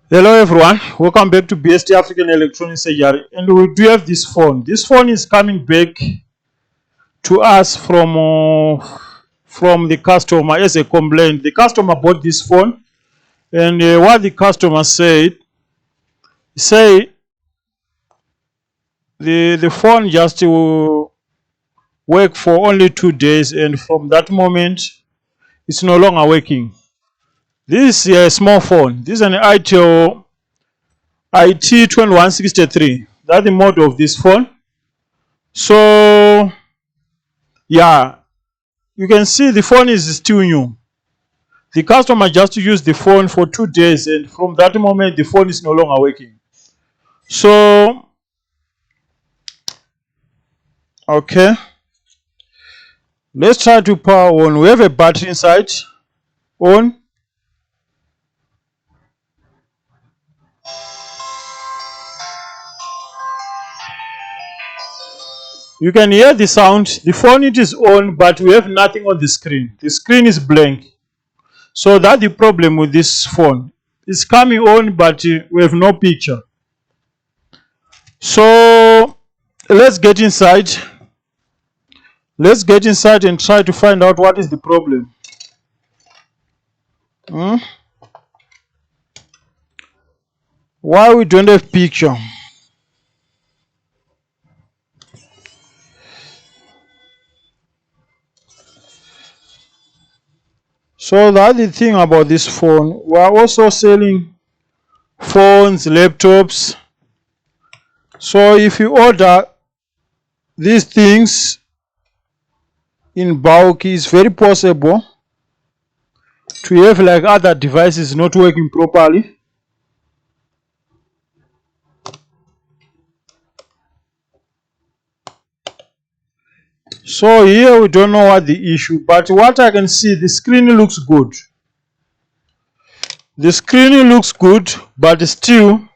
Hello everyone, welcome back to BST African Electronic Surgery, and we do have this phone. This phone is coming back to us from the customer as a complaint. The customer bought this phone, and what the customer said, say the phone just work for only 2 days, and from that moment it's no longer working. This is a small phone. This is an Itel it2163. That's the model of this phone. So yeah, you can see the phone is still new. The customer just used the phone for 2 days, and from that moment the phone is no longer working. So okay, let's try to power on. We have a battery inside. On. You can hear the sound. The phone, it is on, but we have nothing on the screen. The screen is blank. So that's the problem with this phone. It's coming on, but we have no picture. So let's get inside. Let's get inside and try to find out what is the problem. Why we don't have picture? So that's the thing about this phone. We are also selling phones, laptops. So if you order these things in bulk, it's very possible to have like other devices not working properly. So here we don't know what the issue, but what I can see, the screen looks good. The screen looks good, but still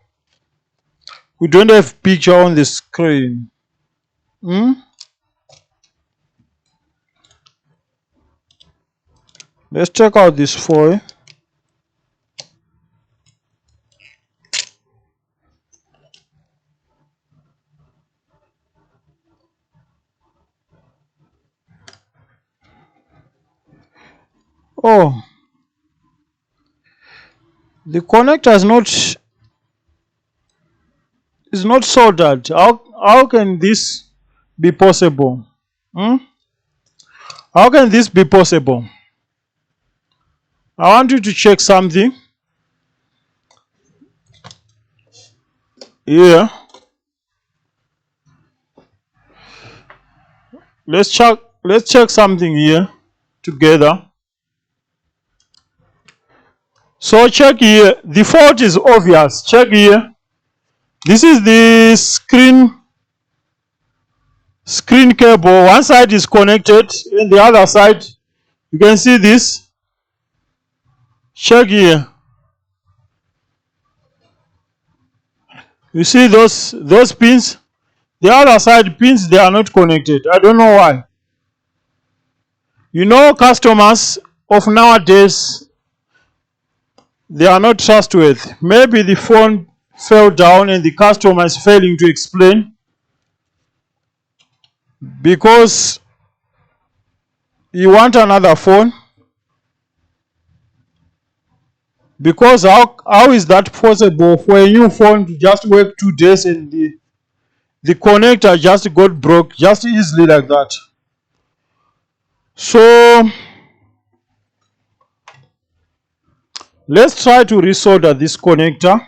we don't have picture on the screen. Let's check out this foil. Oh, the connector is not soldered. How can this be possible? How can this be possible? I want you to check something here. Let's check something here together. So check here. The fault is obvious. Check here. This is the screen cable. One side is connected, and the other side, you can see this. Check here. You see those pins? The other side pins, they are not connected. I don't know why. You know, customers of nowadays, they are not trustworthy. Maybe the phone fell down and the customer is failing to explain, because you want another phone. Because how is that possible for a new phone to just work 2 days and the connector just got broke just easily like that? So let's try to resolder this connector.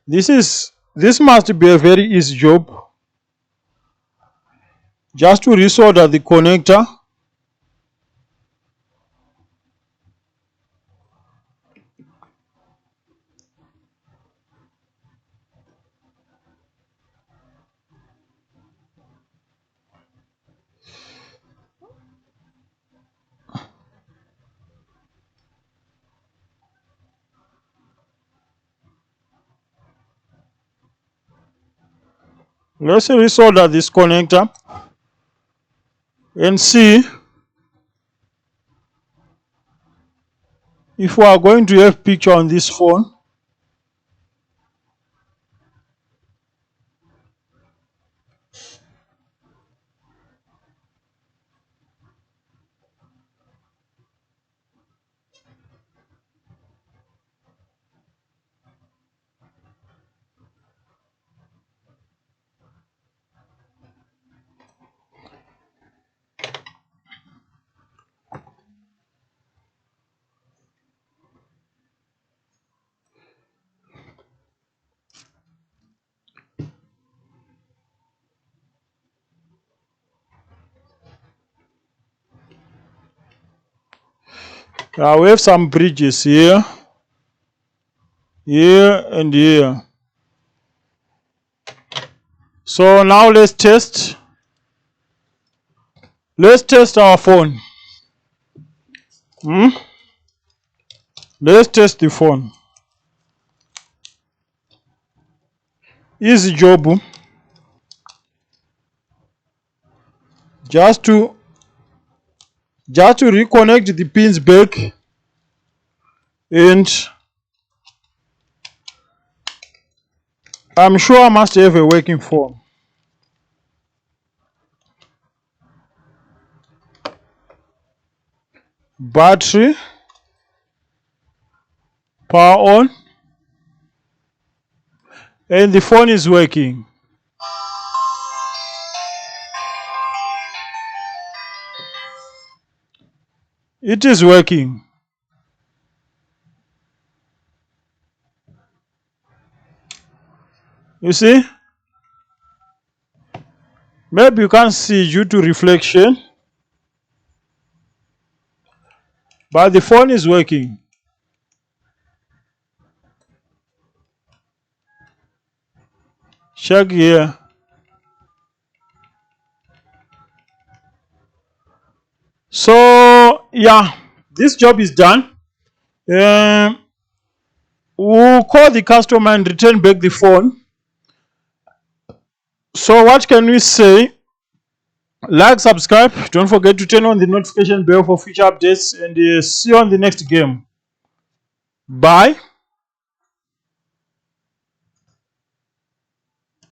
This must be a very easy job. Just to resolder the connector. Let's resolder this connector and see if we are going to have picture on this phone, we have some bridges here, here and here. So now let's test our phone. Let's test the phone. Easy job. Just to reconnect the pins back, and I'm sure I must have a working phone. Battery, power on, and the phone is working. It is working. You see? Maybe you can't see due to reflection, but the phone is working. Check here. So yeah, this job is done. We'll call the customer and return back the phone. So what can we say? Like, subscribe, don't forget to turn on the notification bell for future updates, and see you on the next game. Bye.